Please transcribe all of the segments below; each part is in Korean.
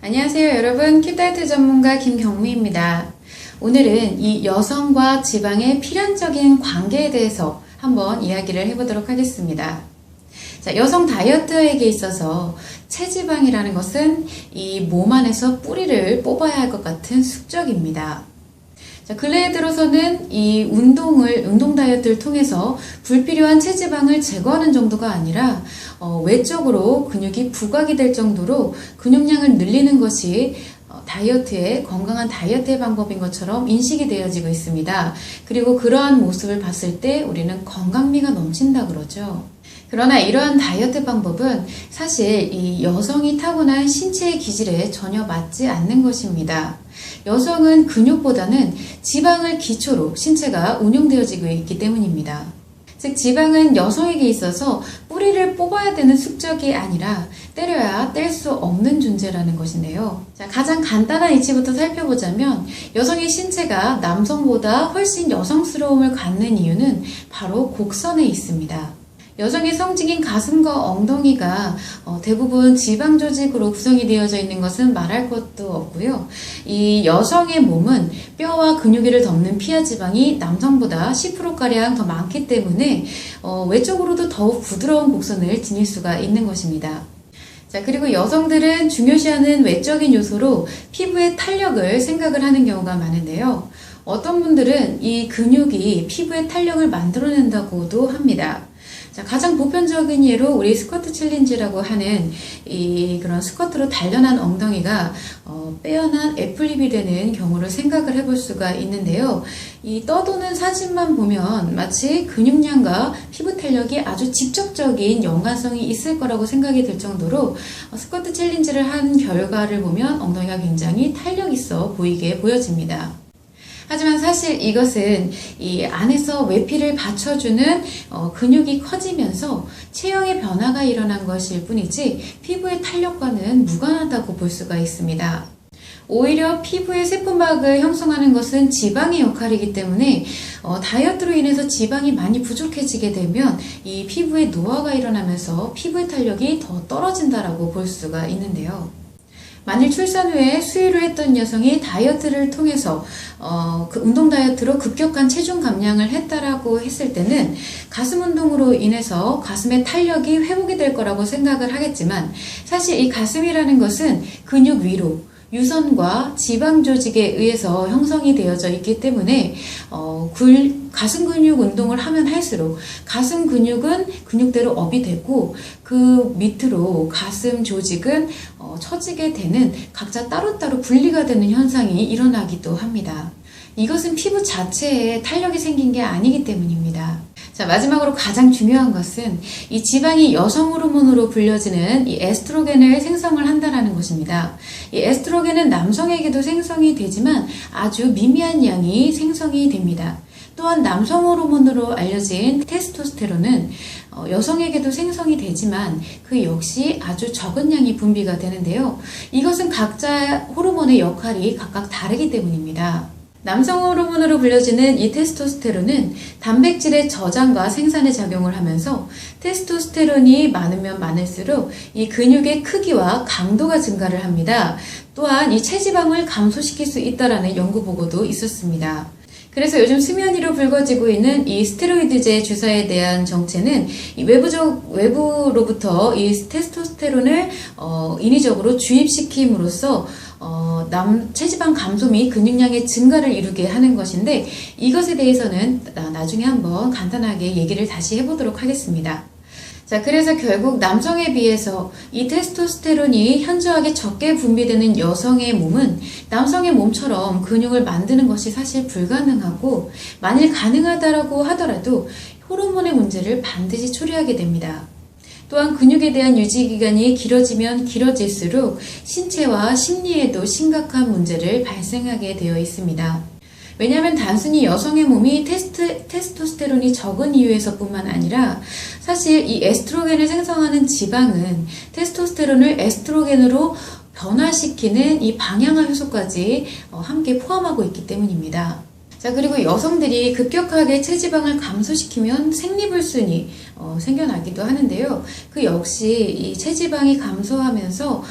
안녕하세요 여러분, 큐다이어트 전문가 김경미입니다. 오늘은 이 여성과 지방의 필연적인 관계에 대해서 한번 이야기를 해보도록 하겠습니다. 자, 여성 다이어트에게 있어서 체지방이라는 것은 이 몸 안에서 뿌리를 뽑아야 할 것 같은 숙적입니다. 자, 근래에 들어서는 이 운동 다이어트를 통해서 불필요한 체지방을 제거하는 정도가 아니라 외적으로 근육이 부각이 될 정도로 근육량을 늘리는 것이 건강한 다이어트의 방법인 것처럼 인식이 되어지고 있습니다. 그리고 그러한 모습을 봤을 때 우리는 건강미가 넘친다 그러죠. 그러나 이러한 다이어트 방법은 사실 이 여성이 타고난 신체의 기질에 전혀 맞지 않는 것입니다. 여성은 근육보다는 지방을 기초로 신체가 운용되어지고 있기 때문입니다. 즉 지방은 여성에게 있어서 뿌리를 뽑아야 되는 숙적이 아니라 때려야 뗄 수 없는 존재라는 것인데요. 자, 가장 간단한 이치부터 살펴보자면 여성의 신체가 남성보다 훨씬 여성스러움을 갖는 이유는 바로 곡선에 있습니다. 여성의 성직인 가슴과 엉덩이가 대부분 지방 조직으로 구성이 되어져 있는 것은 말할 것도 없고요. 이 여성의 몸은 뼈와 근육을 덮는 피하 지방이 남성보다 10%가량 더 많기 때문에 외적으로도 더욱 부드러운 곡선을 지닐 수가 있는 것입니다. 자, 그리고 여성들은 중요시하는 외적인 요소로 피부의 탄력을 생각을 하는 경우가 많은데요. 어떤 분들은 이 근육이 피부의 탄력을 만들어낸다고도 합니다. 자, 가장 보편적인 예로 우리 스쿼트 챌린지라고 하는 그런 스쿼트로 단련한 엉덩이가 빼어난 애플립이 되는 경우를 생각을 해볼 수가 있는데요. 이 떠도는 사진만 보면 마치 근육량과 피부 탄력이 아주 직접적인 연관성이 있을 거라고 생각이 들 정도로 스쿼트 챌린지를 한 결과를 보면 엉덩이가 굉장히 탄력 있어 보이게 보여집니다. 하지만 사실 이것은 이 안에서 외피를 받쳐주는 근육이 커지면서 체형의 변화가 일어난 것일 뿐이지 피부의 탄력과는 무관하다고 볼 수가 있습니다. 오히려 피부의 세포막을 형성하는 것은 지방의 역할이기 때문에 다이어트로 인해서 지방이 많이 부족해지게 되면 이 피부에 노화가 일어나면서 피부의 탄력이 더 떨어진다라고 볼 수가 있는데요. 만일 출산 후에 수유를 했던 여성이 다이어트를 통해서 그 운동 다이어트로 급격한 체중 감량을 했다라고 했을 때는 가슴 운동으로 인해서 가슴의 탄력이 회복이 될 거라고 생각을 하겠지만 사실 이 가슴이라는 것은 근육 위로 유선과 지방 조직에 의해서 형성이 되어져 있기 때문에 가슴 근육 운동을 하면 할수록 가슴 근육은 근육대로 업이 되고 그 밑으로 가슴 조직은 처지게 되는 각자 따로따로 분리가 되는 현상이 일어나기도 합니다. 이것은 피부 자체에 탄력이 생긴 게 아니기 때문입니다. 자, 마지막으로 가장 중요한 것은 이 지방이 여성 호르몬으로 불려지는 이 에스트로겐을 생성을 한다는 것입니다. 이 에스트로겐은 남성에게도 생성이 되지만 아주 미미한 양이 생성이 됩니다. 또한 남성 호르몬으로 알려진 테스토스테론은 여성에게도 생성이 되지만 그 역시 아주 적은 양이 분비가 되는데요. 이것은 각자 호르몬의 역할이 각각 다르기 때문입니다. 남성 호르몬으로 불려지는 이 테스토스테론은 단백질의 저장과 생산에 작용을 하면서 테스토스테론이 많으면 많을수록 이 근육의 크기와 강도가 증가를 합니다. 또한 이 체지방을 감소시킬 수 있다는 연구 보고도 있었습니다. 그래서 요즘 수면 위로 불거지고 있는 이 스테로이드제 주사에 대한 정체는 이 외부로부터 이 테스토스테론을 인위적으로 주입시킴으로써 체지방 감소 및 근육량의 증가를 이루게 하는 것인데 이것에 대해서는 나중에 한번 간단하게 얘기를 다시 해보도록 하겠습니다. 자, 그래서 결국 남성에 비해서 이 테스토스테론이 현저하게 적게 분비되는 여성의 몸은 남성의 몸처럼 근육을 만드는 것이 사실 불가능하고 만일 가능하다라고 하더라도 호르몬의 문제를 반드시 초래하게 됩니다. 또한 근육에 대한 유지기간이 길어지면 길어질수록 신체와 심리에도 심각한 문제를 발생하게 되어 있습니다. 왜냐하면 단순히 여성의 몸이 테스토스테론이 적은 이유에서뿐만 아니라 사실 이 에스트로겐을 생성하는 지방은 테스토스테론을 에스트로겐으로 변화시키는 이 방향화 효소까지 함께 포함하고 있기 때문입니다. 자, 그리고 여성들이 급격하게 체지방을 감소시키면 생리불순이 생겨나기도 하는데요. 그 역시 이 체지방이 감소하면서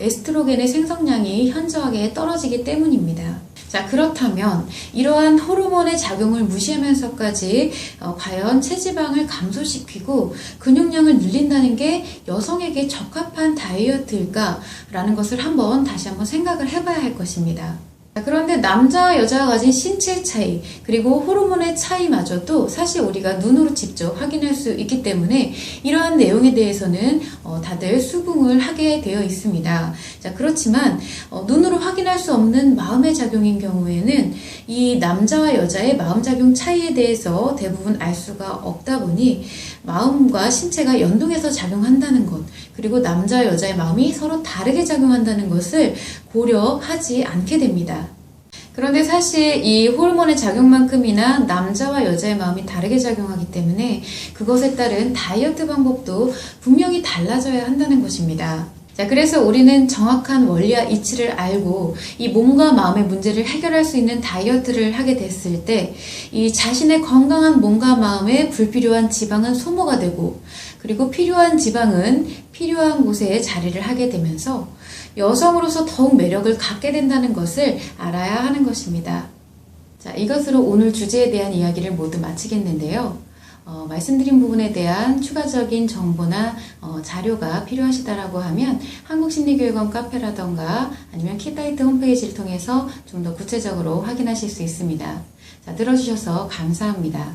에스트로겐의 생성량이 현저하게 떨어지기 때문입니다. 자, 그렇다면 이러한 호르몬의 작용을 무시하면서까지 과연 체지방을 감소시키고 근육량을 늘린다는 게 여성에게 적합한 다이어트일까라는 것을 다시 한번 생각을 해봐야 할 것입니다. 그런데 남자와 여자가 가진 신체 차이 그리고 호르몬의 차이마저도 사실 우리가 눈으로 직접 확인할 수 있기 때문에 이러한 내용에 대해서는 다들 수긍을 하게 되어 있습니다. 자, 그렇지만 눈으로 확인할 수 없는 마음의 작용인 경우에는 이 남자와 여자의 마음작용 차이에 대해서 대부분 알 수가 없다 보니 마음과 신체가 연동해서 작용한다는 것 그리고 남자와 여자의 마음이 서로 다르게 작용한다는 것을 고려하지 않게 됩니다. 그런데 사실 이 호르몬의 작용만큼이나 남자와 여자의 마음이 다르게 작용하기 때문에 그것에 따른 다이어트 방법도 분명히 달라져야 한다는 것입니다. 자, 그래서 우리는 정확한 원리와 이치를 알고 이 몸과 마음의 문제를 해결할 수 있는 다이어트를 하게 됐을 때 이 자신의 건강한 몸과 마음에 불필요한 지방은 소모가 되고 그리고 필요한 지방은 필요한 곳에 자리를 하게 되면서 여성으로서 더욱 매력을 갖게 된다는 것을 알아야 하는 것입니다. 자, 이것으로 오늘 주제에 대한 이야기를 모두 마치겠는데요. 말씀드린 부분에 대한 추가적인 정보나 자료가 필요하시다라고 하면 한국심리교육원 카페라던가 아니면 키다이트 홈페이지를 통해서 좀 더 구체적으로 확인하실 수 있습니다. 자, 들어주셔서 감사합니다.